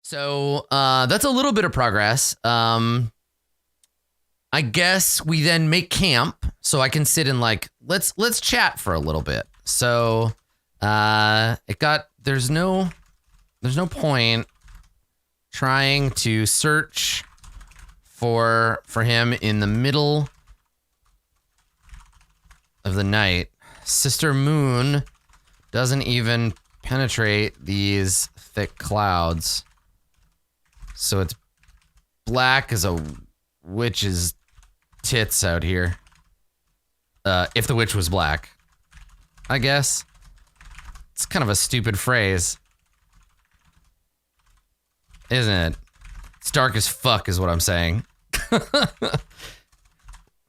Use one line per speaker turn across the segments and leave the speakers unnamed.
So that's a little bit of progress. I guess we then make camp so I can sit and like let's chat for a little bit. So there's no point trying to search for him in the middle of the night. Sister Moon doesn't even penetrate these thick clouds. So it's black as a witch's tits out here. If the witch was black, I guess. It's kind of a stupid phrase, isn't it? It's dark as fuck is what I'm saying.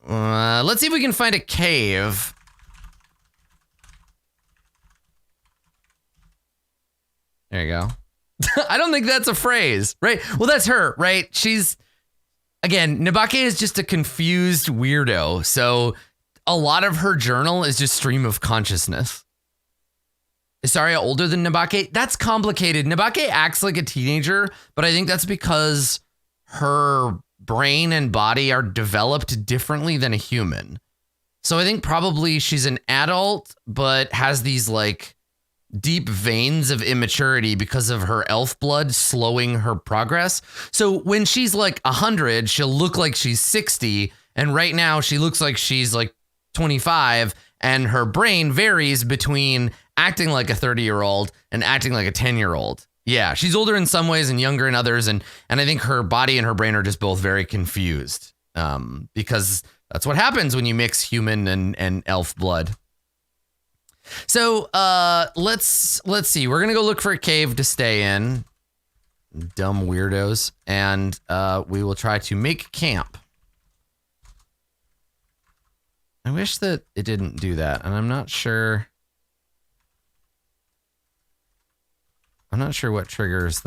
Let's see if we can find a cave. There you go. I don't think that's a phrase, right? Well, that's her, right? Again, Nabake is just a confused weirdo. So a lot of her journal is just stream of consciousness. Is Saria older than Nabake? That's complicated. Nabake acts like a teenager, but I think that's because her brain and body are developed differently than a human. So I think probably she's an adult, but has these like deep veins of immaturity because of her elf blood slowing her progress. So when she's like 100, she'll look like she's 60. And right now she looks like she's like 25, and her brain varies between acting like a 30-year-old and acting like a 10-year-old. Yeah, she's older in some ways and younger in others. And I think her body and her brain are just both very confused because that's what happens when you mix human and elf blood. So let's see. We're going to go look for a cave to stay in. Dumb weirdos. And we will try to make camp. I wish that it didn't do that. And I'm not sure what triggers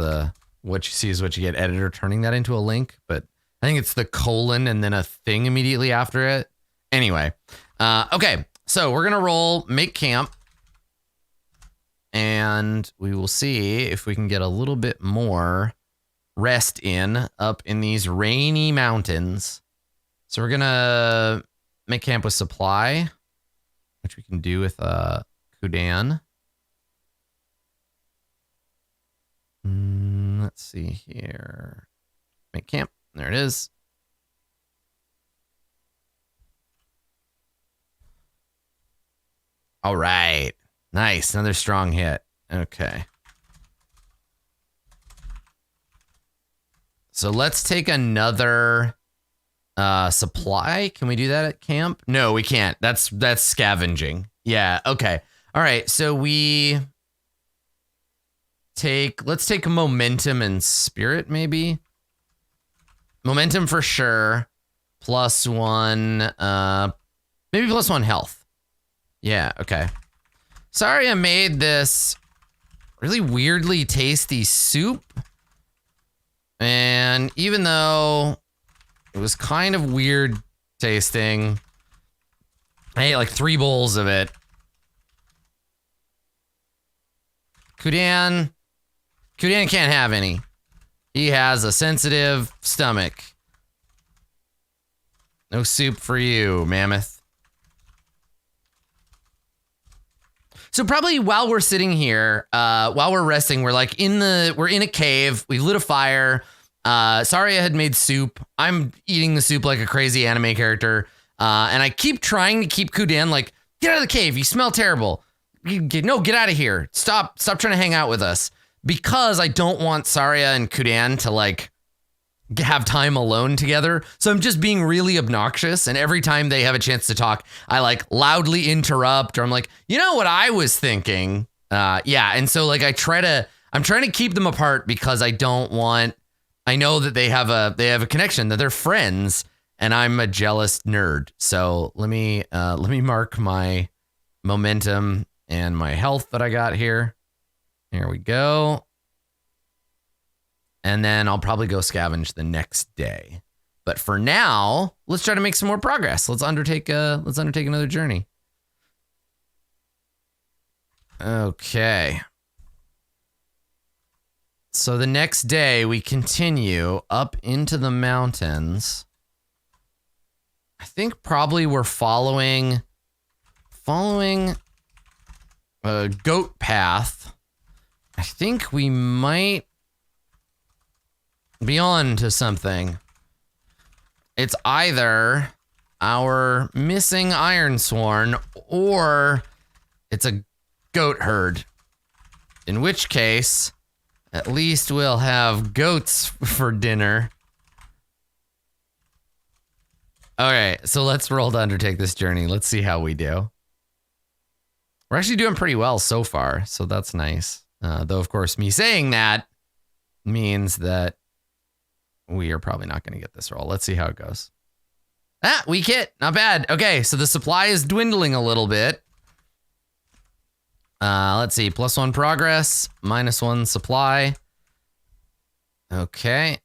what you see is what you get editor turning that into a link, but I think it's the colon and then a thing immediately after it. Anyway, okay, so we're gonna roll make camp, and we will see if we can get a little bit more rest up in these rainy mountains. So we're gonna make camp with supply, which we can do with Kudan. Let's see here. Make camp. There it is. All right. Nice. Another strong hit. Okay. So let's take another supply. Can we do that at camp? No, we can't. That's scavenging. Yeah. Okay. All right. So let's take momentum and spirit, maybe. Momentum for sure. +1, maybe +1 health. Yeah, okay. Sorry I made this really weirdly tasty soup. And even though it was kind of weird tasting, I ate like 3 bowls of it. Kudan can't have any. He has a sensitive stomach. No soup for you, mammoth. So probably while we're sitting here, while we're resting, we're in a cave. We lit a fire. Saria had made soup. I'm eating the soup like a crazy anime character. And I keep trying to keep Kudan like, get out of the cave. You smell terrible. Get out of here. Stop trying to hang out with us. Because I don't want Saria and Kudan to like have time alone together. So I'm just being really obnoxious. And every time they have a chance to talk, I like loudly interrupt, or I'm like, you know what I was thinking? Yeah. And so like I'm trying to keep them apart because I know that they have a connection, that they're friends, and I'm a jealous nerd. So let me mark my momentum and my health that I got here. Here we go. And then I'll probably go scavenge the next day. But for now, let's try to make some more progress. Let's undertake another journey. Okay. So the next day we continue up into the mountains. I think probably we're following a goat path. I think we might be on to something. It's either our missing Ironsworn or it's a goat herd. In which case, at least we'll have goats for dinner. Okay, so let's roll to undertake this journey. Let's see how we do. We're actually doing pretty well so far, so that's nice. Though, of course, me saying that means that we are probably not going to get this roll. Let's see how it goes. Ah, weak hit. Not bad. Okay, so the supply is dwindling a little bit. Let's see. +1 progress, -1 supply. Okay.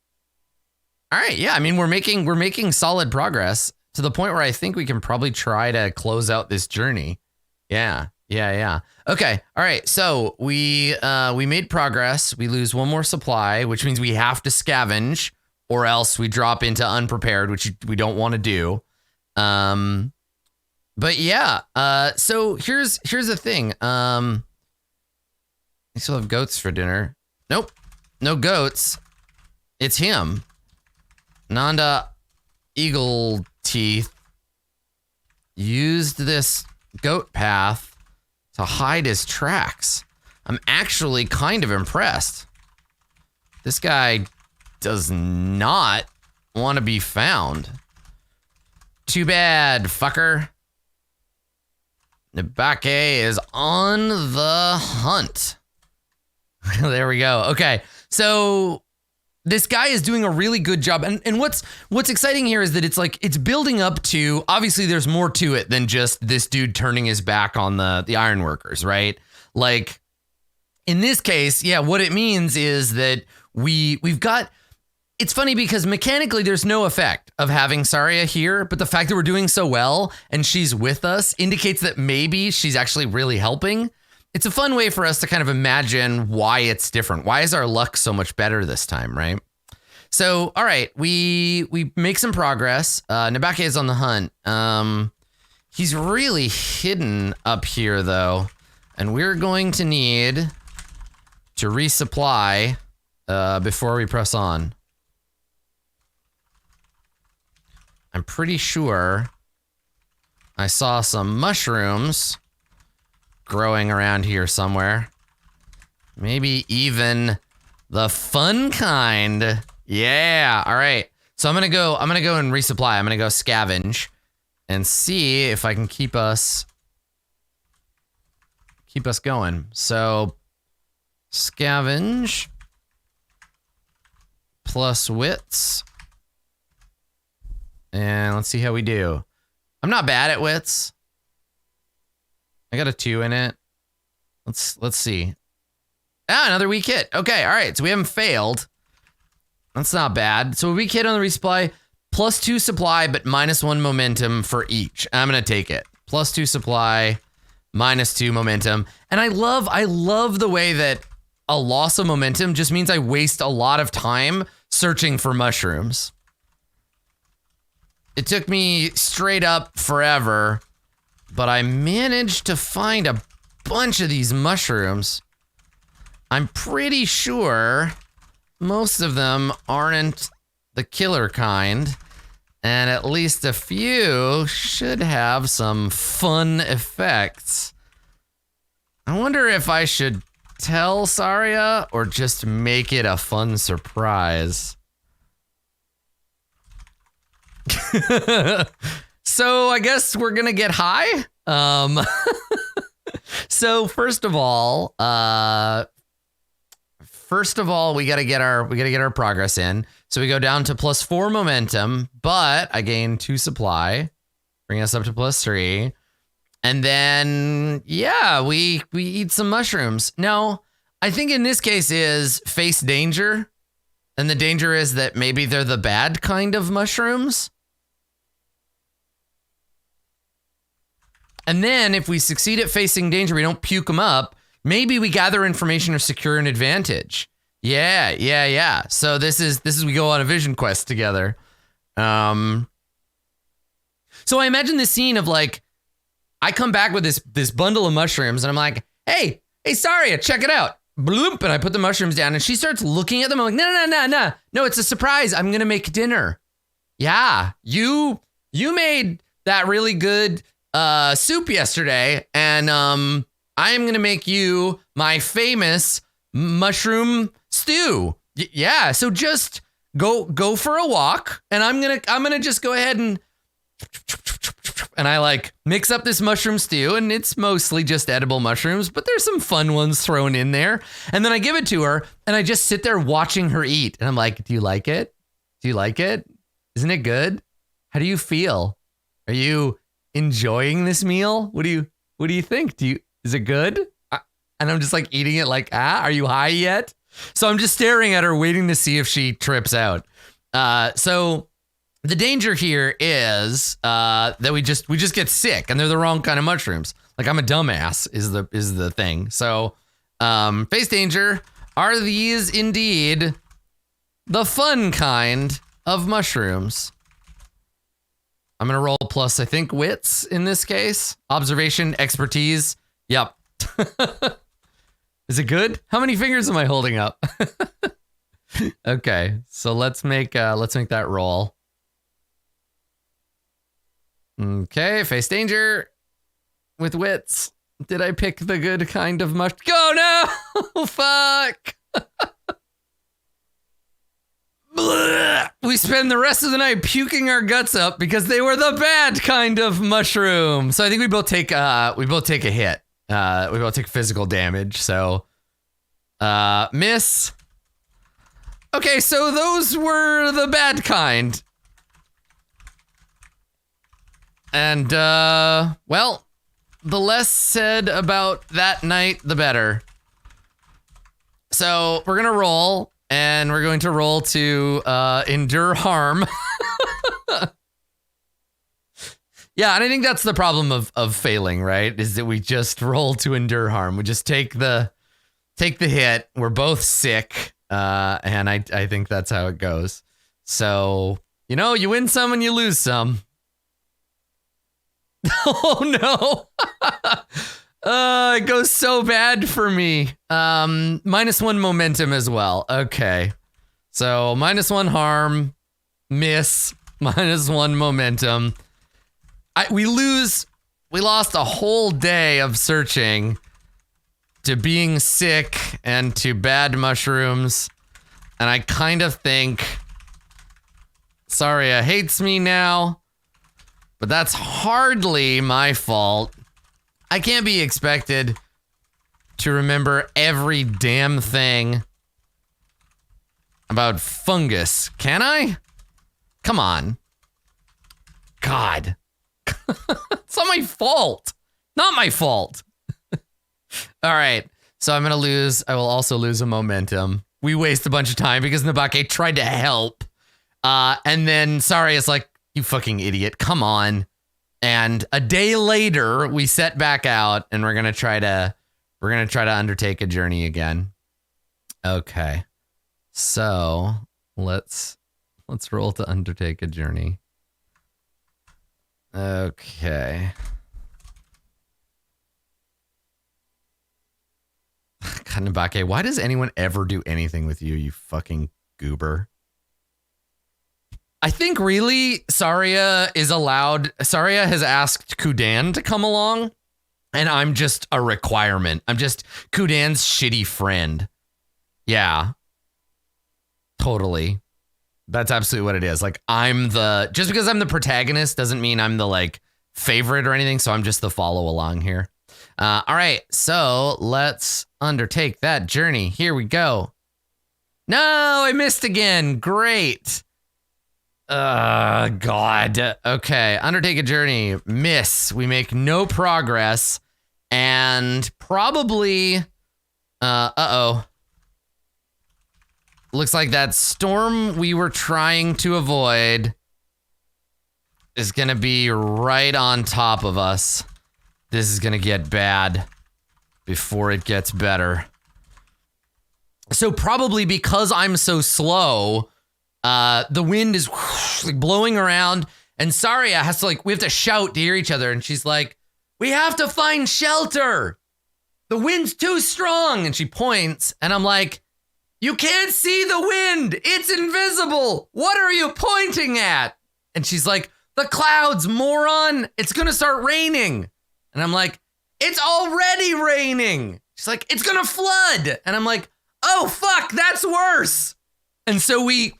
All right. Yeah, I mean, we're making solid progress to the point where I think we can probably try to close out this journey. Yeah. Okay. All right. So we made progress. We lose 1 more supply, which means we have to scavenge, or else we drop into unprepared, which we don't want to do. But yeah. So here's the thing. I still have goats for dinner. Nope. No goats. It's him. Nanda Eagle Teeth used this goat path to hide his tracks. I'm actually kind of impressed. This guy does not want to be found. Too bad, fucker. Nabake is on the hunt. There we go. Okay, so this guy is doing a really good job. And what's exciting here is that it's building up to, obviously there's more to it than just this dude turning his back on the ironworkers, right? Like in this case, yeah, what it means is that we've got, it's funny because mechanically there's no effect of having Saria here, but the fact that we're doing so well and she's with us indicates that maybe she's actually really helping. It's a fun way for us to kind of imagine why it's different. Why is our luck so much better this time, right? So, all right, we make some progress. Nabake is on the hunt. He's really hidden up here, though, and we're going to need to resupply before we press on. I'm pretty sure I saw some mushrooms growing around here somewhere. Maybe even the fun kind. Yeah. All right. So I'm gonna go and resupply. I'm gonna go scavenge and see if I can keep us going. So scavenge plus wits. And let's see how we do. I'm not bad at wits. I got a 2 in it. Let's see. Ah, another weak hit. Okay, all right. So we haven't failed. That's not bad. So a weak hit on the resupply, +2 supply, but -1 momentum for each. I'm gonna take it. +2 supply, -2 momentum. And I love the way that a loss of momentum just means I waste a lot of time searching for mushrooms. It took me straight up forever, but I managed to find a bunch of these mushrooms. I'm pretty sure most of them aren't the killer kind, and at least a few should have some fun effects. I wonder if I should tell Saria or just make it a fun surprise. So I guess we're gonna get high. So first of all, we gotta get our progress in. So we go down to +4 momentum, but I gain 2 supply, bring us up to +3, and then yeah, we eat some mushrooms. Now, I think in this case is face danger, and the danger is that maybe they're the bad kind of mushrooms. And then if we succeed at facing danger, we don't puke them up, maybe we gather information or secure an advantage. Yeah. So this is we go on a vision quest together. So I imagine this scene of like, I come back with this bundle of mushrooms and I'm like, hey, Saria, check it out. Bloop, and I put the mushrooms down and she starts looking at them. I'm like, no, it's a surprise. I'm gonna make dinner. Yeah, you made that really good soup yesterday, and I'm gonna make you my famous mushroom stew. Yeah, so just go for a walk, and I'm gonna just go ahead and I like mix up this mushroom stew, and it's mostly just edible mushrooms, but there's some fun ones thrown in there. And then I give it to her, and I just sit there watching her eat, and I'm like, do you like it? Do you like it? Isn't it good? How do you feel? Are you enjoying this meal? What do you think? Is it good? And I'm just like eating it like, are you high yet? So I'm just staring at her, waiting to see if she trips out. So the danger here is that we just get sick, and they're the wrong kind of mushrooms. Like, I'm a dumbass is the thing. So face danger. Are these indeed the fun kind of mushrooms? I'm going to roll plus, I think, wits in this case. Observation, expertise. Yep. Is it good? How many fingers am I holding up? Okay, so let's make that roll. Okay, face danger with wits. Did I pick the good kind of mush? Oh no! Fuck! We spend the rest of the night puking our guts up because they were the bad kind of mushroom. So I think we both take a hit. We both take physical damage. So miss. Okay, so those were the bad kind. And well, the less said about that night, the better. So we're gonna roll. And we're going to roll to endure harm. Yeah, and I think that's the problem of failing, right? Is that we just roll to endure harm. We just take the hit. We're both sick, and I think that's how it goes. So, you win some and you lose some. Oh no. It goes so bad for me. -1 momentum as well. Okay. So -1 harm, miss, -1 momentum. We lost a whole day of searching to being sick and to bad mushrooms. And I kind of think Saria hates me now, but that's hardly my fault. I can't be expected to remember every damn thing about fungus, can I? Come on. God. It's not my fault. Not my fault. All right. So I will also lose a momentum. We waste a bunch of time because Nabake tried to help. And then Saria's like, you fucking idiot. Come on. And a day later, we set back out, and we're gonna try to undertake a journey again. Okay, so let's roll to undertake a journey. Okay. Kanabake, why does anyone ever do anything with you, you fucking goober? I think really Saria has asked Kudan to come along, and I'm just a requirement. I'm just Kudan's shitty friend. Yeah. Totally. That's absolutely what it is. Like, just because I'm the protagonist doesn't mean I'm the like favorite or anything, so I'm just the follow along here. All right, so let's undertake that journey. Here we go. No, I missed again. Great. God. Okay, undertake a journey. Miss. We make no progress, and probably. Looks like that storm we were trying to avoid is gonna be right on top of us. This is gonna get bad before it gets better. So probably because I'm so slow, the wind is like blowing around, and Saria has to we have to shout to hear each other, and she's like, we have to find shelter. The wind's too strong. And she points, and I'm like, you can't see the wind. It's invisible. What are you pointing at? And she's like, the clouds, moron. It's going to start raining. And I'm like, it's already raining. She's like, it's going to flood. And I'm like, oh, fuck, that's worse. And so we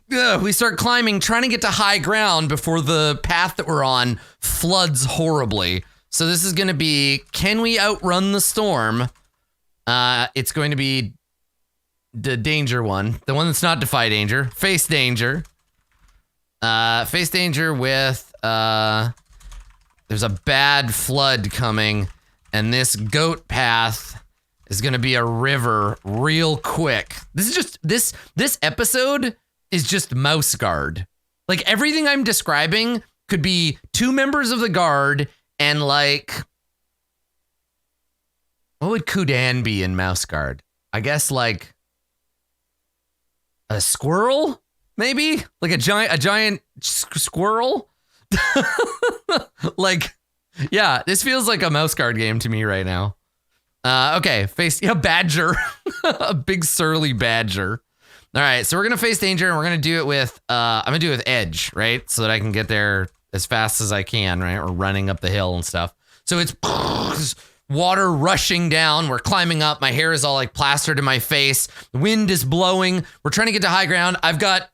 start climbing, trying to get to high ground before the path that we're on floods horribly. So this is going to be, can we outrun the storm? It's going to be the danger one. The one that's not defy danger. Face danger. Face danger with, there's a bad flood coming, and this goat path is going to be a river real quick. This is just, this episode is just mouse guard. Like, everything I'm describing could be 2 members of the guard and what would Kudan be in mouse guard? I guess a squirrel, maybe? Like a giant squirrel? Yeah, this feels like a mouse guard game to me right now. Okay, face badger. A big surly badger. All right, so we're gonna face danger, and we're gonna do it with I'm gonna do it with edge, right? So that I can get there as fast as I can, right? Or running up the hill and stuff. So it's water rushing down. We're climbing up. My hair is all plastered in my face. The wind is blowing. We're trying to get to high ground. I've got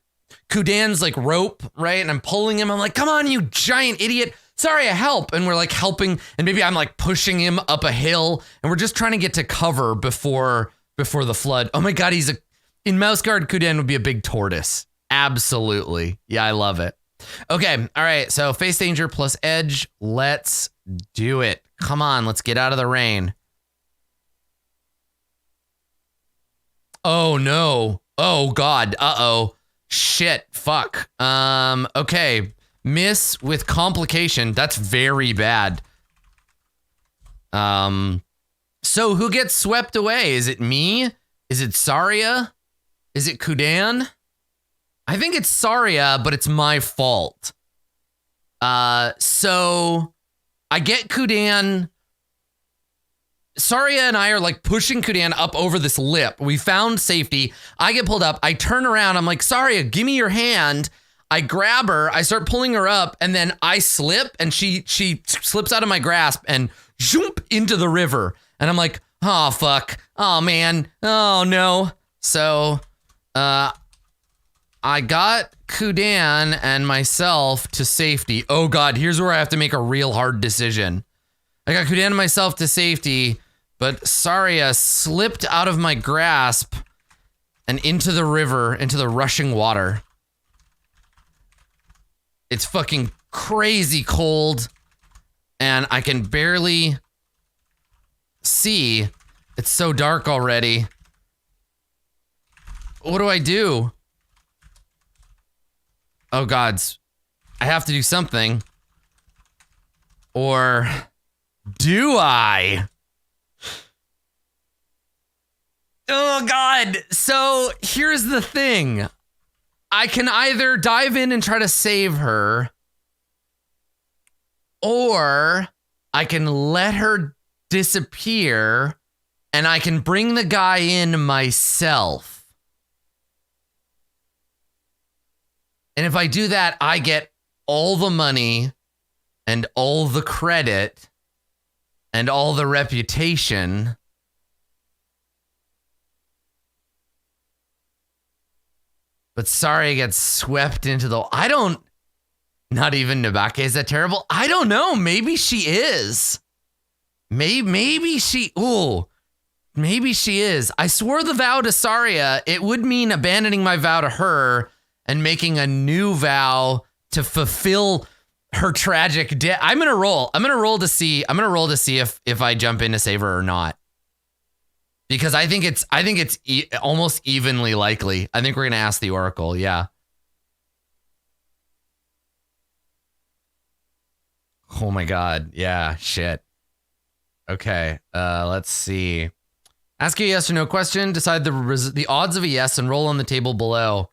Kudan's rope, right? And I'm pulling him. I'm like, come on, you giant idiot. Sorry, I help. And we're helping, and maybe I'm pushing him up a hill, and we're just trying to get to cover before the flood. Oh my God, in Mouse Guard, Kudan would be a big tortoise. Absolutely. Yeah, I love it. Okay, all right, so face danger plus edge. Let's do it. Come on, let's get out of the rain. Oh no. Oh God. Uh-oh. Shit. Fuck. Okay. Miss with complication. That's very bad. So who gets swept away? Is it me? Is it Saria? Is it Kudan? I think it's Saria, but it's my fault. So I get Kudan. Saria and I are pushing Kudan up over this lip. We found safety. I get pulled up. I turn around. I'm like, Saria, give me your hand. I grab her, I start pulling her up, and then I slip, and she slips out of my grasp and zoom into the river. And I'm like, oh, fuck. Oh, man. Oh, no. So, I got Kudan and myself to safety. Oh, God, here's where I have to make a real hard decision. I got Kudan and myself to safety, but Saria slipped out of my grasp and into the river, into the rushing water. It's fucking crazy cold, and I can barely see. It's so dark already. What do I do? Oh, gods. I have to do something. Or do I? Oh, God. So here's the thing. I can either dive in and try to save her, or I can let her disappear and I can bring the guy in myself. And if I do that, I get all the money and all the credit and all the reputation. But Saria gets swept into the... Not even Nabake is that terrible? I don't know. Maybe she is. Maybe she... Ooh. Maybe she is. I swore the vow to Saria. It would mean abandoning my vow to her and making a new vow to fulfill her tragic death. I'm gonna roll to see if I jump in to save her or not. Because I think it's almost evenly likely. I think we're going to ask the Oracle. Yeah. Oh my God. Yeah. Shit. Okay. Let's see. Ask a yes or no question. Decide the odds of a yes and roll on the table below.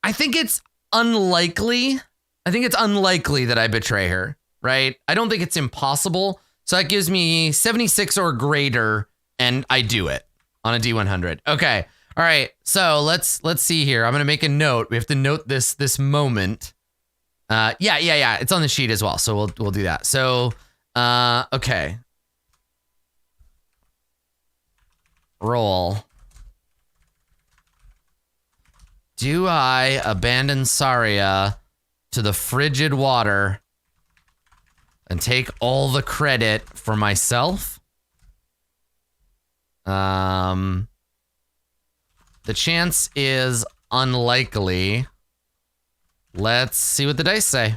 I think it's unlikely. I think it's unlikely that I betray her, right? I don't think it's impossible. So that gives me 76 or greater, and I do it on a D100. Okay. All right. So let's see here. I'm gonna make a note. We have to note this moment. Yeah. It's on the sheet as well. So we'll do that. So okay. Roll. Do I abandon Saria to the frigid water and take all the credit for myself? The chance is unlikely. Let's see what the dice say.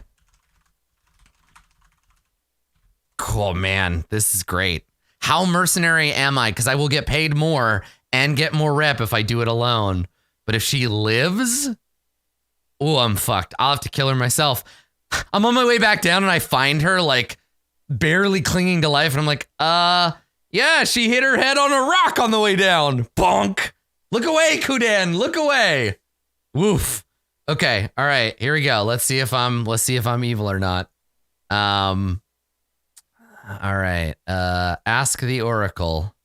Cool, man. This is great. How mercenary am I? Because I will get paid more and get more rep if I do it alone. But if she lives, oh, I'm fucked. I'll have to kill her myself. I'm on my way back down and I find her like barely clinging to life. And I'm like, yeah, she hit her head on a rock on the way down. Bonk. Look away, Kudan. Look away. Woof. Okay. All right. Here we go. Let's see if I'm evil or not. All right. Ask the Oracle.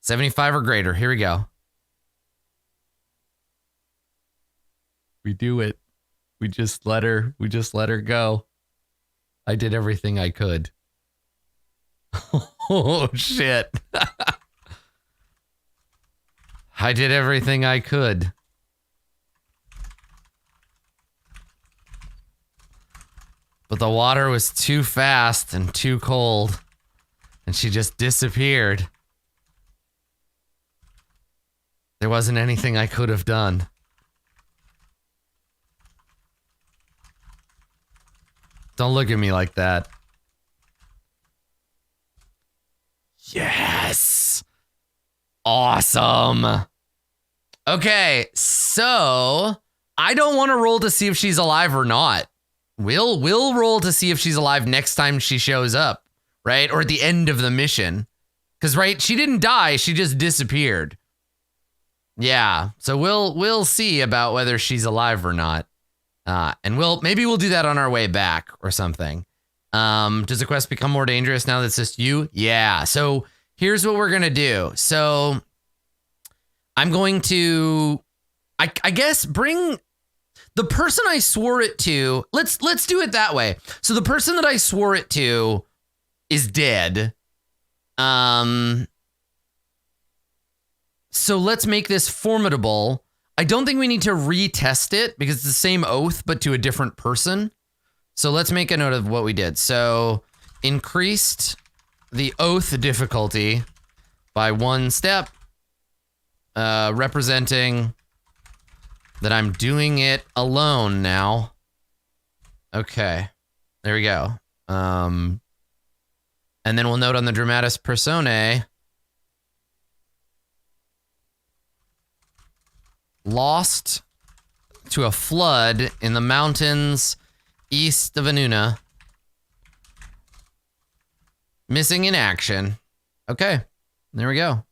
75 or greater. Here we go. We do it. We just let her go. I did everything I could. Oh shit. I did everything I could. But the water was too fast and too cold, and she just disappeared. There wasn't anything I could have done. Don't look at me like that. Yes. Awesome. Okay, so I don't want to roll to see if she's alive or not. We'll roll to see if she's alive next time she shows up, right? Or at the end of the mission. Because, right, she didn't die, she just disappeared. Yeah, so we'll see about whether she's alive or not. And maybe we'll do that on our way back or something. Does the quest become more dangerous now that it's just you? Yeah. So here's what we're gonna do. So I'm going to, I guess, bring the person I swore it to. Let's do it that way. So the person that I swore it to is dead. So let's make this formidable. I don't think we need to retest it because it's the same oath, but to a different person. So let's make a note of what we did. So increased the oath difficulty by 1 step, representing that I'm doing it alone now. Okay, there we go. And then we'll note on the dramatis personae, lost to a flood in the mountains east of Anuna. Missing in action. Okay, there we go.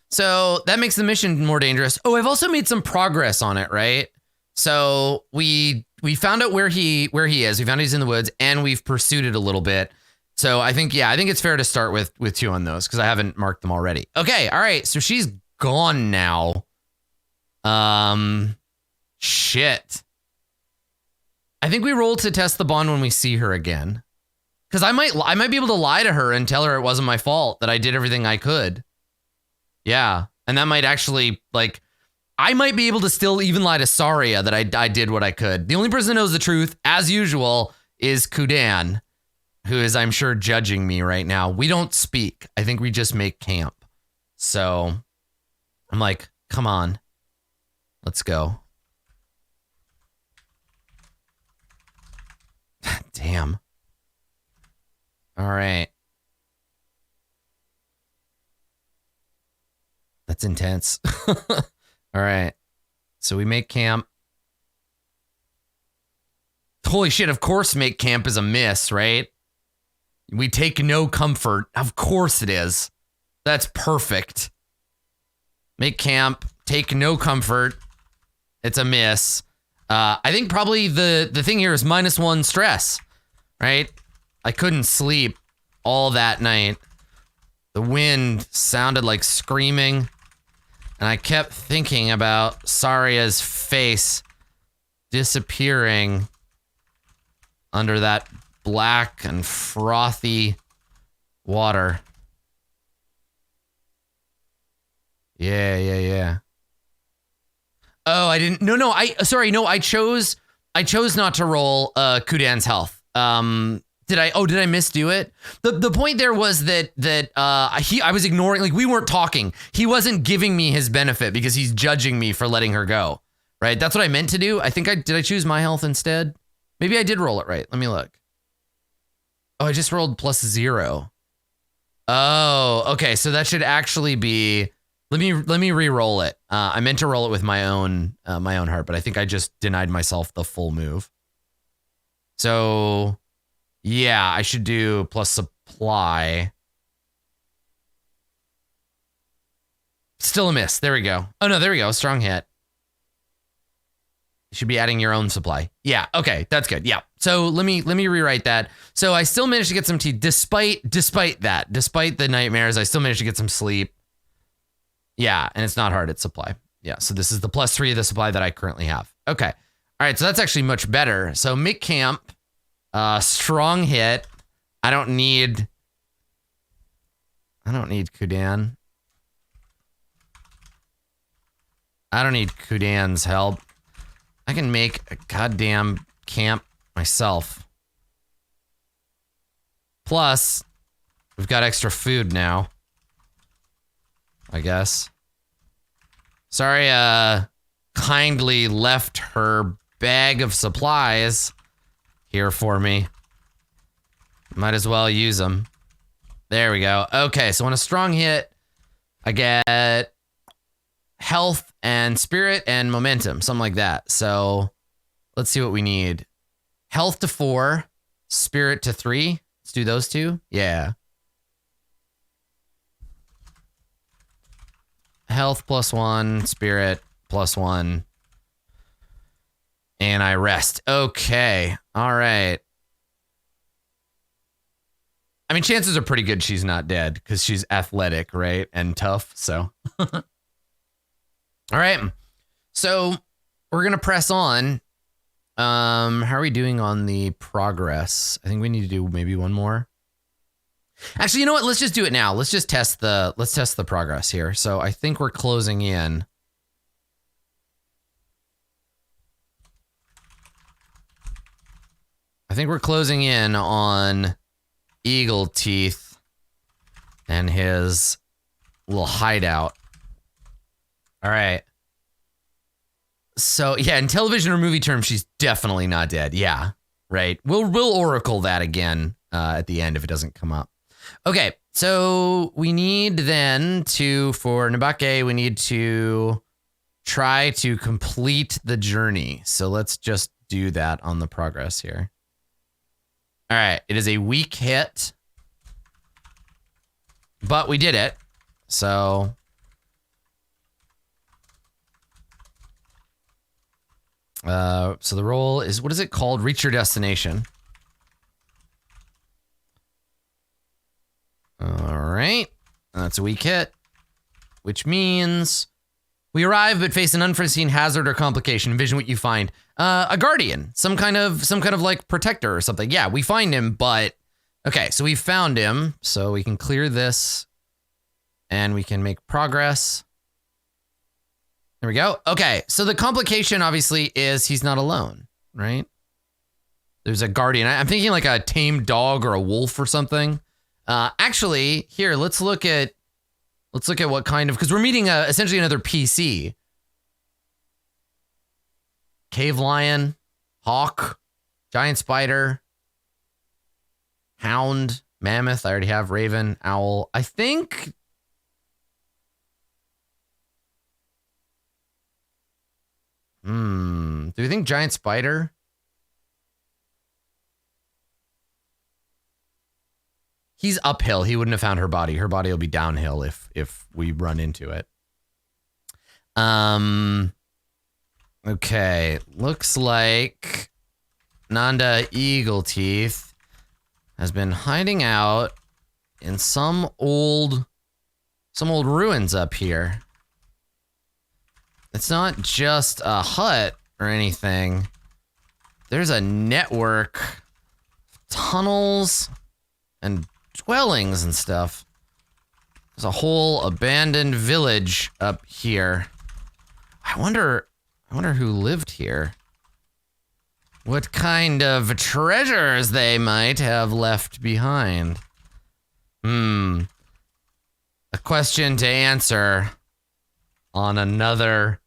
So that makes the mission more dangerous. Oh, I've also made some progress on it, right? So we found out where he is. We found he's in the woods, and we've pursued it a little bit. So I think it's fair to start with 2 on those because I haven't marked them already. Okay, all right. So she's gone now. Shit. I think we roll to test the bond when we see her again. Because I might be able to lie to her and tell her it wasn't my fault, that I did everything I could. Yeah. And that might actually, like, I might be able to still even lie to Saria that I did what I could. The only person that knows the truth, as usual, is Kudan, who is, I'm sure, judging me right now. We don't speak. I think we just make camp. So I'm like, come on. Let's go. Damn. All right. That's intense. All right. So we make camp. Holy shit, of course make camp is a miss, right? We take no comfort. Of course it is. That's perfect. Make camp. Take no comfort. It's a miss. I think probably the thing here is -1 stress, right? I couldn't sleep all that night. The wind sounded like screaming, and I kept thinking about Saria's face disappearing under that black and frothy water. Yeah. Oh, I didn't. No. I chose not to roll Kudan's health. Did I misdo it? The point there was that I was ignoring, like, we weren't talking. He wasn't giving me his benefit because he's judging me for letting her go. Right? That's what I meant to do. Did I choose my health instead? Maybe I did roll it right. Let me look. Oh, I just rolled +0. Oh, okay. So that should actually be. Let me re-roll it. I meant to roll it with my own heart, but I think I just denied myself the full move. So, yeah, I should do plus supply. Still a miss. There we go. Oh no, there we go. Strong hit. You should be adding your own supply. Yeah. Okay, that's good. Yeah. So let me rewrite that. So I still managed to get some tea despite that. Despite the nightmares, I still managed to get some sleep. Yeah, and it's not hard, it's supply. Yeah, so this is the +3 of the supply that I currently have. Okay. All right, so that's actually much better. So make camp, strong hit. I don't need Kudan. I don't need Kudan's help. I can make a goddamn camp myself. Plus, we've got extra food now, I guess. Sorry, kindly left her bag of supplies here for me. Might as well use them. There we go. Okay, so on a strong hit, I get health and spirit and momentum, something like that. So let's see what we need. Health to 4, spirit to 3. Let's do those two. Yeah. Health +1, spirit +1. And I rest. Okay. All right. I mean, chances are pretty good she's not dead because she's athletic, right? And tough, so. All right. So we're going to press on. How are we doing on the progress? I think we need to do maybe one more. Actually, you know what? Let's just do it now. Let's test the progress here. So I think we're closing in. I think we're closing in on Eagle Teeth and his little hideout. All right. So yeah, in television or movie terms, she's definitely not dead. Yeah, right. We'll oracle that again at the end if it doesn't come up. Okay, so we need then for Nabake, we need to try to complete the journey. So let's just do that on the progress here. All right, it is a weak hit, but we did it. So the roll is, what is it called? Reach your destination. All right, that's a weak hit, which means we arrive but face an unforeseen hazard or complication. Envision what you find. A guardian, some kind of like protector or something. Yeah, we find him, but okay, so we found him, so we can clear this and we can make progress. There we go. Okay, so the complication obviously is he's not alone, right? There's a guardian. I'm thinking like a tamed dog or a wolf or something. Actually, here, let's look at what kind of, because we're meeting essentially another PC. Cave lion, hawk, giant spider, hound, mammoth. I already have raven, owl. I think. Do we think giant spider? He's uphill. He wouldn't have found her body. Her body will be downhill if we run into it. Okay, looks like Nanda Eagleteeth has been hiding out in some old ruins up here. It's not just a hut or anything. There's a network, tunnels, and dwellings and stuff. There's a whole abandoned village up here. I wonder who lived here. What kind of treasures they might have left behind. A question to answer on another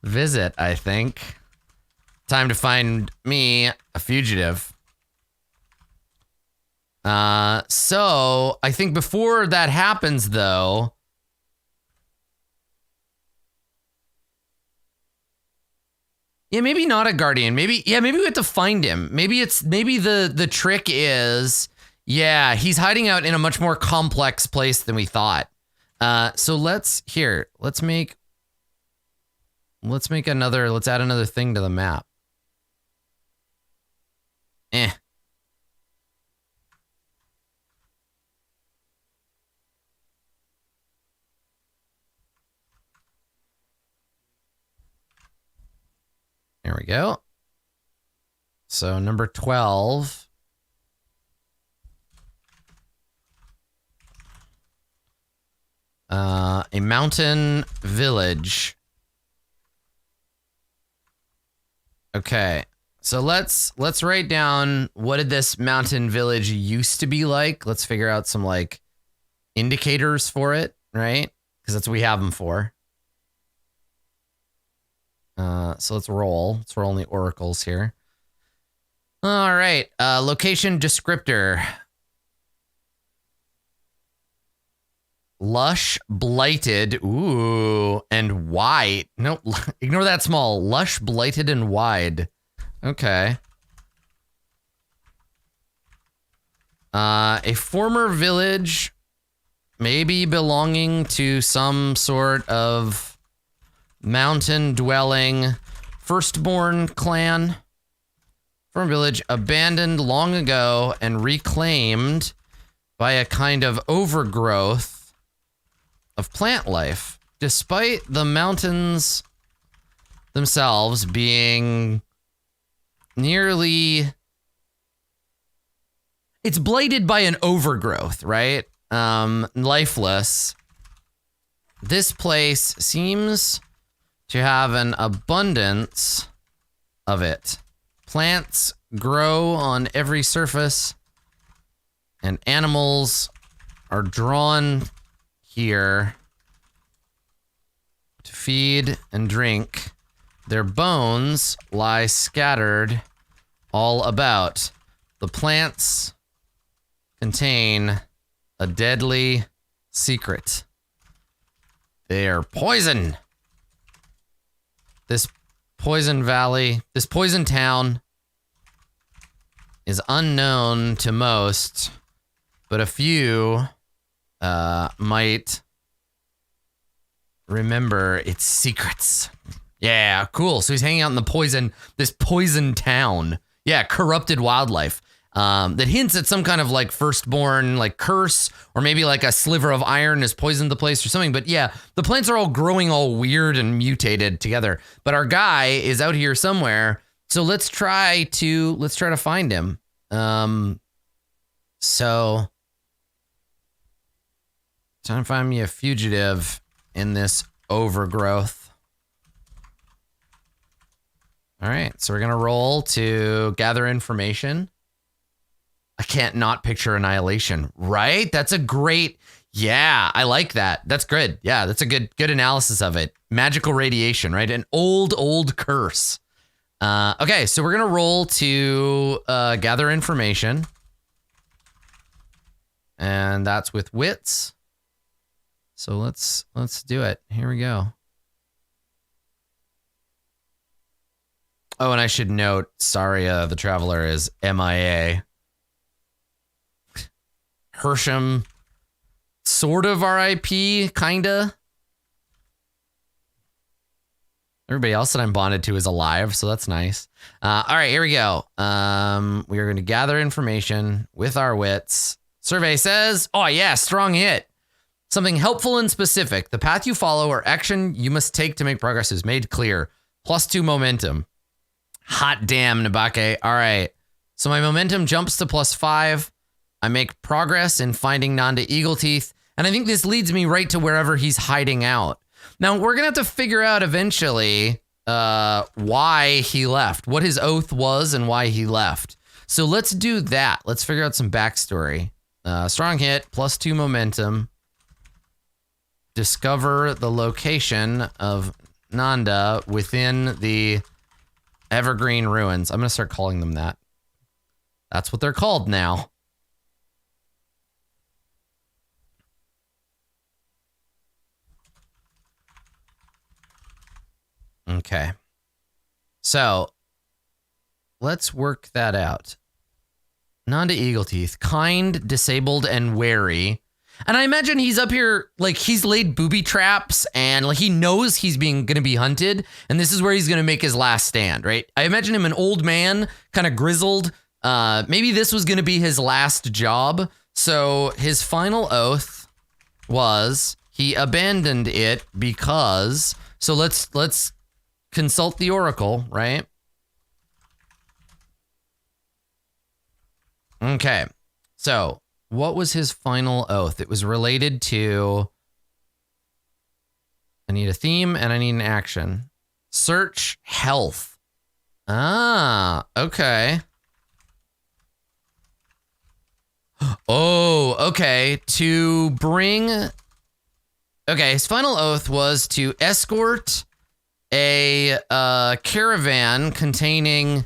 visit, I think. Time to find me a fugitive. So I think before that happens, though, yeah, maybe not a guardian. Maybe we have to find him. Maybe the trick is, yeah, he's hiding out in a much more complex place than we thought. So let's add another thing to the map. There we go. So number 12. A mountain village. Okay. So let's write down what did this mountain village used to be like. Let's figure out some like indicators for it, right? Because that's what we have them for. So let's roll. Let's roll in the oracles here. All right. Location descriptor. Lush, blighted, ooh, and wide. No, ignore that small. Lush, blighted, and wide. Okay. A former village, maybe belonging to some sort of mountain-dwelling firstborn clan. Former village abandoned long ago and reclaimed by a kind of overgrowth of plant life, despite the mountains themselves being nearly... It's blighted by an overgrowth, right? Lifeless. This place seems to have an abundance of it. Plants grow on every surface, and animals are drawn here to feed and drink. Their bones lie scattered all about. The plants contain a deadly secret. They are poison. This poison valley, this poison town is unknown to most, but a few might remember its secrets. Yeah, cool. So he's hanging out in this poison town. Yeah, corrupted wildlife. That hints at some kind of like firstborn like curse, or maybe like a sliver of iron has poisoned the place or something. But yeah, the plants are all growing all weird and mutated together. But our guy is out here somewhere. So let's try to find him. So trying to find me a fugitive in this overgrowth. All right, so we're gonna roll to gather information. I can't not picture annihilation, right? That's a great, yeah, I like that. That's good. Yeah, that's a good analysis of it. Magical radiation, right? An old curse. Okay, so we're gonna roll to gather information. And that's with wits. So let's do it. Here we go. Oh, and I should note, Saria the Traveler is MIA. Hersham, sort of RIP, kinda. Everybody else that I'm bonded to is alive, so that's nice. All right, here we go. We are going to gather information with our wits. Survey says, oh yeah, strong hit. Something helpful and specific. The path you follow or action you must take to make progress is made clear. +2 momentum. Hot damn, Nabake. All right. So my momentum jumps to +5. I make progress in finding Nanda Eagleteeth. And I think this leads me right to wherever he's hiding out. Now, we're going to have to figure out eventually why he left, what his oath was and why he left. So let's do that. Let's figure out some backstory. Strong hit, +2 momentum. Discover the location of Nanda within the Evergreen Ruins. I'm going to start calling them that. That's what they're called now. Okay. So, let's work that out. Nanda Eagleteeth, kind, disabled, and wary. And I imagine he's up here, like, he's laid booby traps, and like he knows he's gonna be hunted, and this is where he's gonna make his last stand, right? I imagine him an old man, kind of grizzled. Maybe this was gonna be his last job. So his final oath was he abandoned it because. So let's consult the oracle, right? Okay, so what was his final oath? It was related to, I need a theme and I need an action. Search health. Ah, okay. Oh, okay. To bring, okay, his final oath was to escort a caravan containing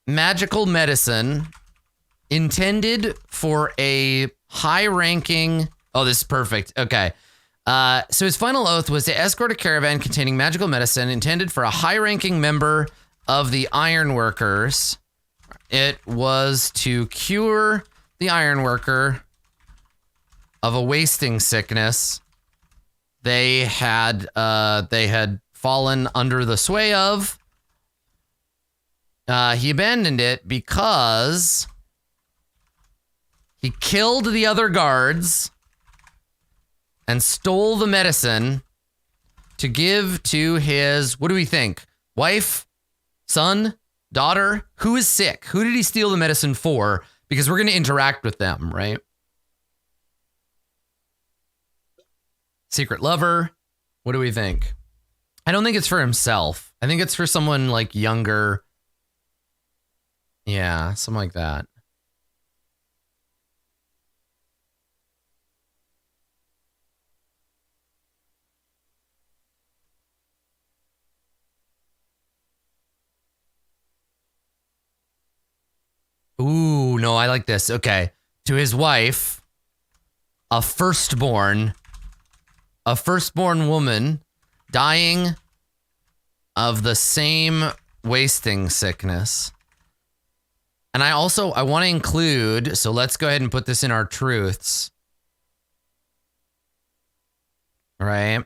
magical medicine intended for a high-ranking... Oh, this is perfect. Okay. So his final oath was to escort a caravan containing magical medicine intended for a high-ranking member of the Ironworkers. It was to cure the Ironworker of a wasting sickness they had fallen under the sway of. He abandoned it because he killed the other guards and stole the medicine to give to his, what do we think? Wife? Son? Daughter? Who is sick? Who did he steal the medicine for? Because we're going to interact with them, right? Secret lover? What do we think? I don't think it's for himself. I think it's for someone like younger. Yeah, something like that. Ooh, no, I like this. Okay. To his wife, a firstborn woman dying of the same wasting sickness. And I want to include, so let's go ahead and put this in our truths. Right?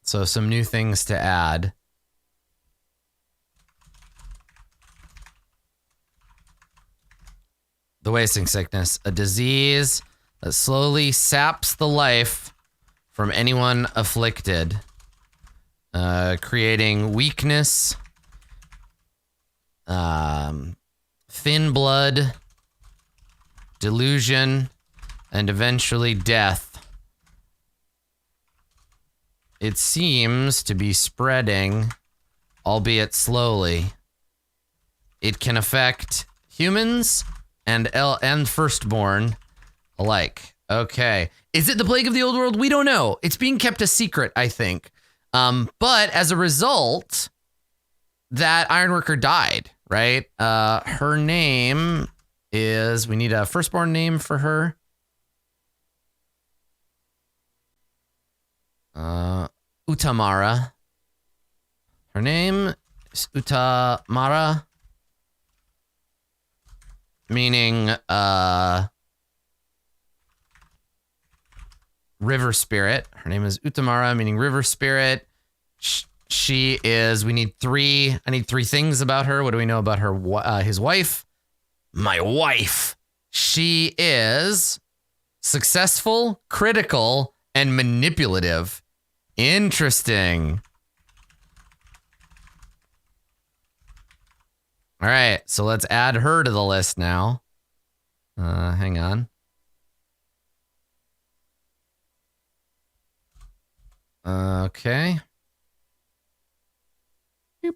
So some new things to add. The wasting sickness, a disease that slowly saps the life from anyone afflicted, creating weakness, thin blood, delusion, and eventually death. It seems to be spreading, albeit slowly. It can affect humans and firstborn alike. Okay. Is it the plague of the old world? We don't know. It's being kept a secret, I think. But as a result, that Ironworker died, right? Her name is, we need a firstborn name for her. Utamara. Her name is Utamara. Meaning, river spirit. Her name is Utamara, meaning river spirit. She is, I need three things about her. What do we know about her, his wife? My wife. She is successful, critical, and manipulative. Interesting. All right, so let's add her to the list now. Hang on. Okay. Boop.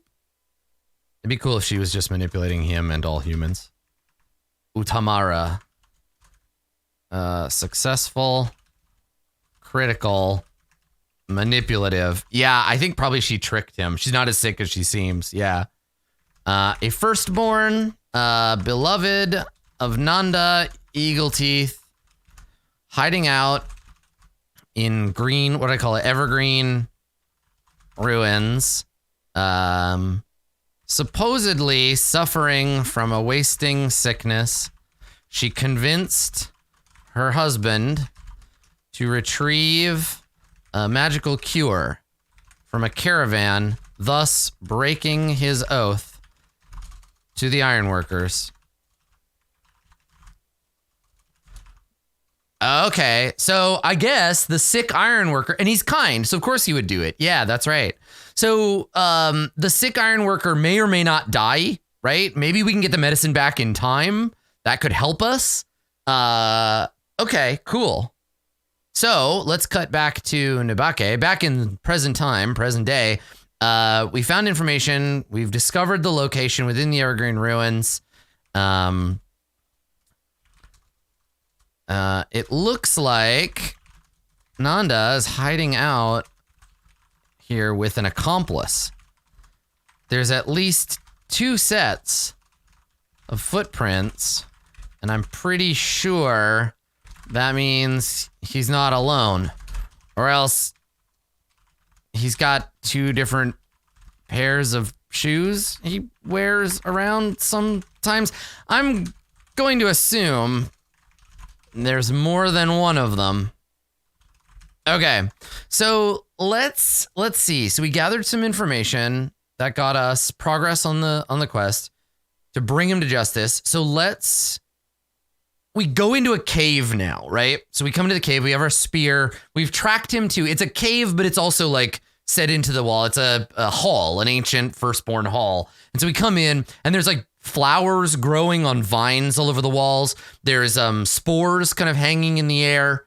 It'd be cool if she was just manipulating him and all humans. Tomara. Successful, critical, manipulative. Yeah, I think probably she tricked him. She's not as sick as she seems. Yeah. A firstborn, beloved of Nanda, eagle teeth, hiding out in green, what do I call it? Evergreen ruins. Supposedly suffering from a wasting sickness. She convinced her husband to retrieve a magical cure from a caravan, thus breaking his oath to the ironworkers. Okay, so I guess the sick ironworker, and he's kind, so of course he would do it. Yeah, that's right. So the sick ironworker may or may not die, right? Maybe we can get the medicine back in time. That could help us. Okay, cool. So let's cut back to Nabake. Back in present time, present day, we found information. We've discovered the location within the Evergreen Ruins. It looks like Nanda is hiding out here with an accomplice. There's at least 2 sets of footprints, and I'm pretty sure that means he's not alone, or else he's got 2 different pairs of shoes he wears around sometimes. I'm going to assume there's more than one of them. Okay, so let's see. So we gathered some information that got us progress on the quest to bring him to justice. So we go into a cave now, right? So we come into the cave, we have our spear, we've tracked him to, it's a cave, but it's also like set into the wall. It's a hall, an ancient firstborn hall. And so we come in and there's like flowers growing on vines all over the walls. There's spores kind of hanging in the air.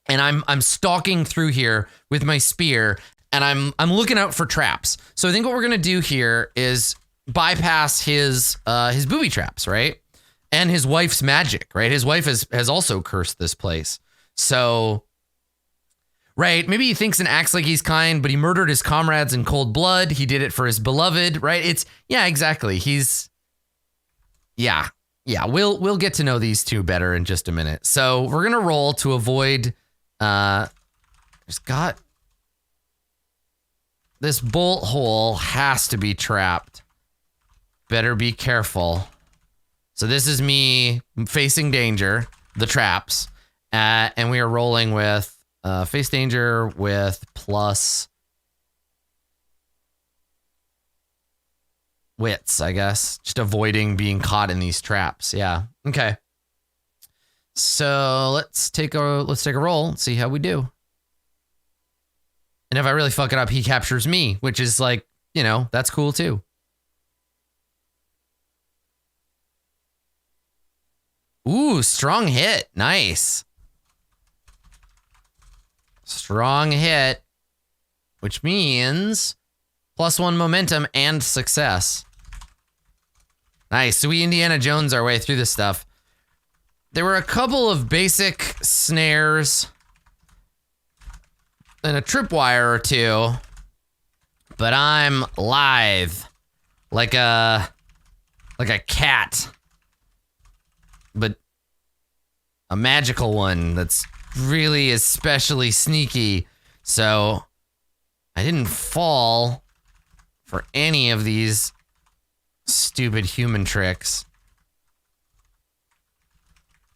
And I'm stalking through here with my spear and I'm looking out for traps. So I think what we're gonna do here is bypass his booby traps, right? And his wife's magic, right? His wife has also cursed this place. So, right, maybe he thinks and acts like he's kind, but he murdered his comrades in cold blood. He did it for his beloved, right? Yeah, exactly. Yeah, we'll get to know these 2 better in just a minute. So we're gonna roll to avoid, this bolt hole has to be trapped. Better be careful. So this is me facing danger, the traps, and we are rolling with face danger with plus wits, I guess. Just avoiding being caught in these traps. Yeah. Okay. So let's take a roll, see how we do. And if I really fuck it up, he captures me, which is like, that's cool too. Ooh, strong hit. Nice. Strong hit, which means +1 momentum and success. Nice. So we Indiana Jones our way through this stuff. There were a couple of basic snares and a tripwire or 2, but I'm lithe like a cat, but a magical one that's really especially sneaky. So I didn't fall for any of these stupid human tricks.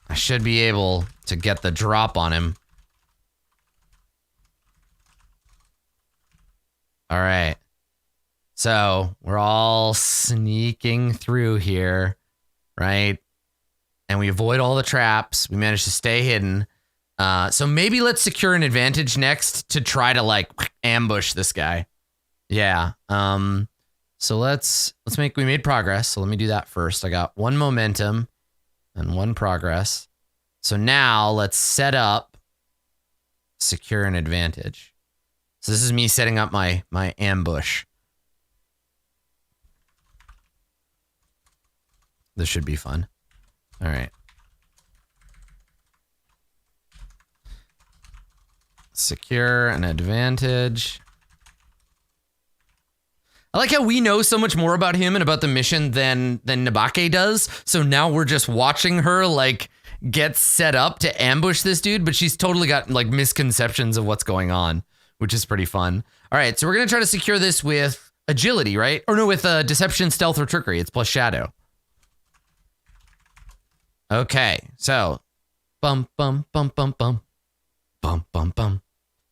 I should be able to get the drop on him. All right. So we're all sneaking through here, right? And we avoid all the traps. We manage to stay hidden. So maybe let's secure an advantage next to try to like ambush this guy. Yeah. So we made progress. So let me do that first. I got 1 momentum and 1 progress. So now let's set up secure an advantage. So this is me setting up my ambush. This should be fun. All right. Secure an advantage. I like how we know so much more about him and about the mission than Nabake does. So now we're just watching her like get set up to ambush this dude, but she's totally got like misconceptions of what's going on, which is pretty fun. All right, so we're gonna try to secure this with agility, right? Or no, with deception, stealth, or trickery. It's plus shadow. Okay, so bum bum bum bum bum bum bum bum.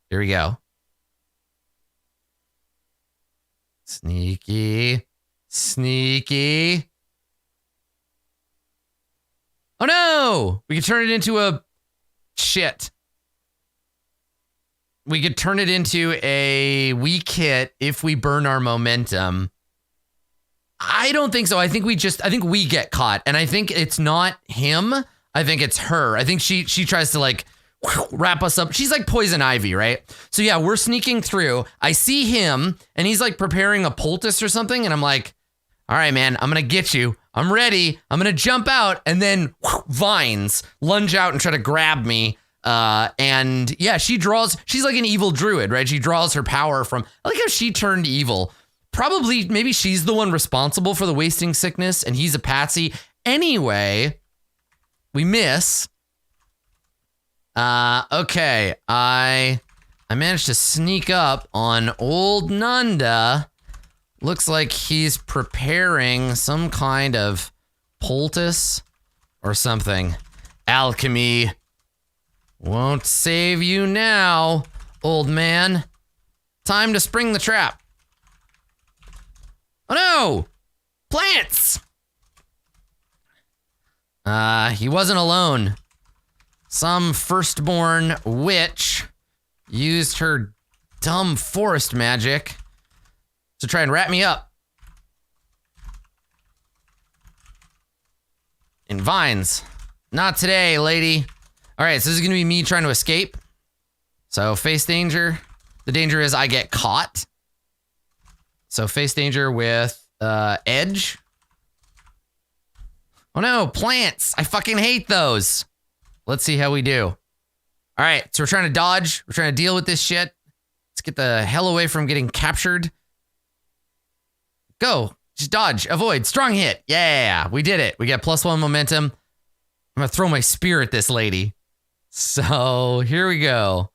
Here we go. Sneaky, sneaky. Oh no! We could turn it into a shit. We could turn it into a weak hit if we burn our momentum. I don't think so. I think we get caught, and I think it's not him. I think it's her. I think she tries to like wrap us up. She's like poison ivy, right? So yeah, we're sneaking through. I see him, and he's like preparing a poultice or something, and I'm like, all right, man, I'm gonna get you. I'm ready. I'm gonna jump out, and then vines lunge out and try to grab me. And yeah, she's like an evil druid, right? She draws her power from, I like how she turned evil. Probably, maybe she's the one responsible for the wasting sickness, and he's a patsy. Anyway, we miss. Okay, I managed to sneak up on old Nanda. Looks like he's preparing some kind of poultice or something. Alchemy won't save you now, old man. Time to spring the trap. Oh no! Plants! He wasn't alone. Some firstborn witch used her dumb forest magic to try and wrap me up. In vines. Not today, lady. All right, so this is gonna be me trying to escape. So face danger. The danger is I get caught. So face danger with edge. Oh no, plants. I fucking hate those. Let's see how we do. All right, so we're trying to dodge. We're trying to deal with this shit. Let's get the hell away from getting captured. Go. Just dodge. Avoid. Strong hit. Yeah, we did it. We got +1 momentum. I'm going to throw my spear at this lady. So here we go.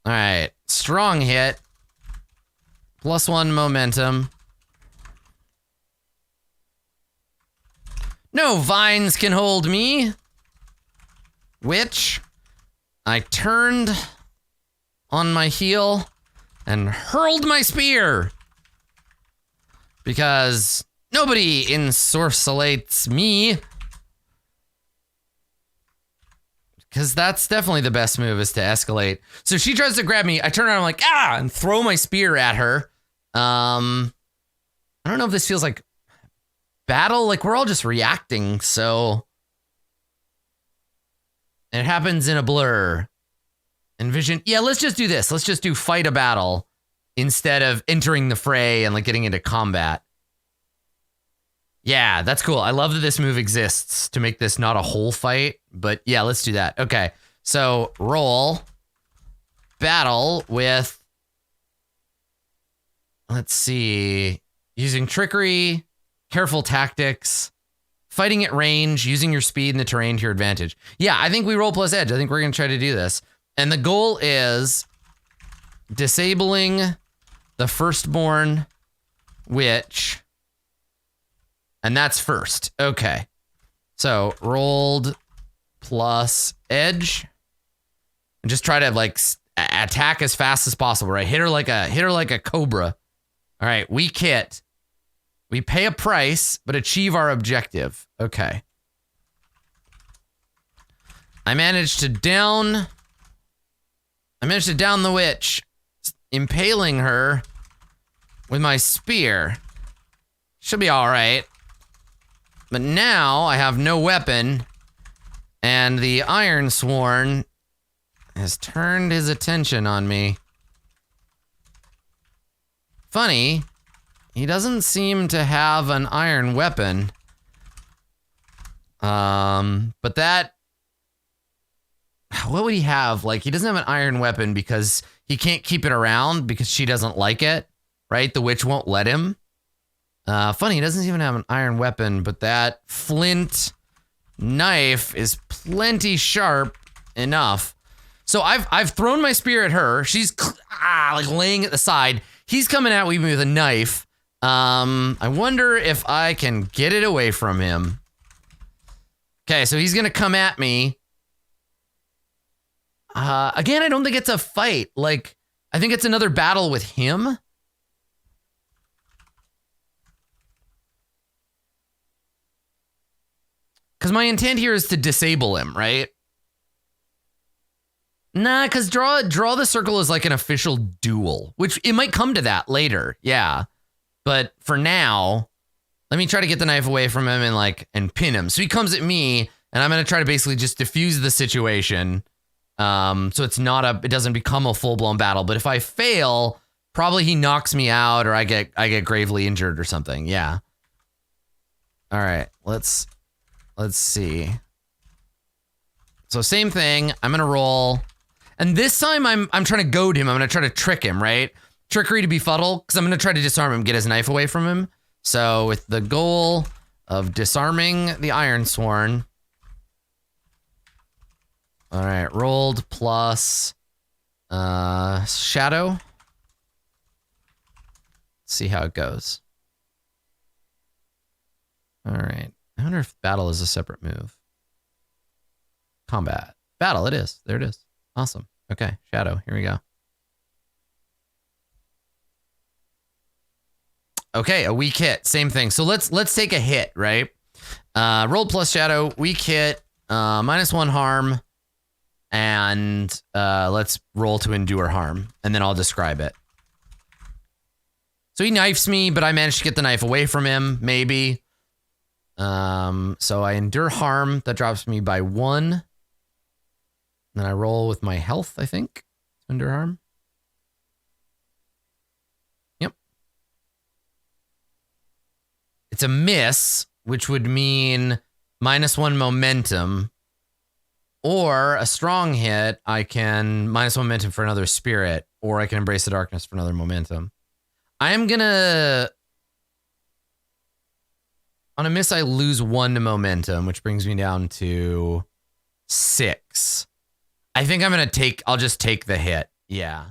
All right. Strong hit. +1 momentum. No vines can hold me. Witch. I turned on my heel and hurled my spear. Because nobody ensorcelates me. Because that's definitely the best move, is to escalate. So she tries to grab me. I turn around, I'm like, ah, and throw my spear at her. I don't know if this feels like battle. Like, we're all just reacting, so it happens in a blur. Envision. Yeah, let's just do this. Let's just do fight a battle instead of entering the fray and like getting into combat. Yeah, that's cool. I love that this move exists to make this not a whole fight, but yeah, let's do that. Okay, so roll battle with, let's see, using trickery, careful tactics, fighting at range, using your speed and the terrain to your advantage. Yeah, I think we roll plus edge. I think we're going to try to do this. And the goal is disabling the firstborn witch. And that's first. Okay. So rolled plus edge. And just try to like attack as fast as possible, right? Hit her like a cobra. All right, weak hit. We pay a price, but achieve our objective. Okay. I managed to down the witch, impaling her with my spear. Should be all right. But now I have no weapon, and the Ironsworn has turned his attention on me. Funny, he doesn't seem to have an iron weapon. But that... What would he have? Like, he doesn't have an iron weapon because he can't keep it around because she doesn't like it, right? The witch won't let him. Funny, he doesn't even have an iron weapon, but that flint knife is plenty sharp enough. So I've thrown my spear at her. She's like laying at the side. He's coming at me with a knife. I wonder if I can get it away from him. Okay, so he's gonna come at me. Again, I don't think it's a fight. Like, I think it's another battle with him. Because my intent here is to disable him, right? Nah, because draw the circle is like an official duel, which it might come to that later, yeah. But for now, let me try to get the knife away from him and pin him. So he comes at me, and I'm gonna try to basically just diffuse the situation. So it doesn't become a full-blown battle. But if I fail, probably he knocks me out or I get gravely injured or something. Yeah. All right, let's see. So same thing. I'm gonna roll, and this time I'm trying to goad him. I'm gonna try to trick him, right? Trickery to befuddle, because I'm gonna try to disarm him, get his knife away from him. So with the goal of disarming the Ironsworn. All right, rolled plus shadow. Let's see how it goes. All right. I wonder if battle is a separate move. Combat. Battle, it is. There it is. Awesome. Okay, shadow. Here we go. Okay, a weak hit. Same thing. So let's take a hit, right? Roll plus shadow, weak hit, -1 harm, and let's roll to endure harm, and then I'll describe it. So he knifes me, but I managed to get the knife away from him, maybe. So I endure harm. That drops me by 1. Then I roll with my health, I think. Endure harm. Yep. It's a miss, which would mean -1 momentum. Or a strong hit, I can -1 momentum for another spirit, or I can embrace the darkness for another momentum. I'm gonna... On a miss, I lose 1 momentum, which brings me down to 6. I think I'll just take the hit. Yeah.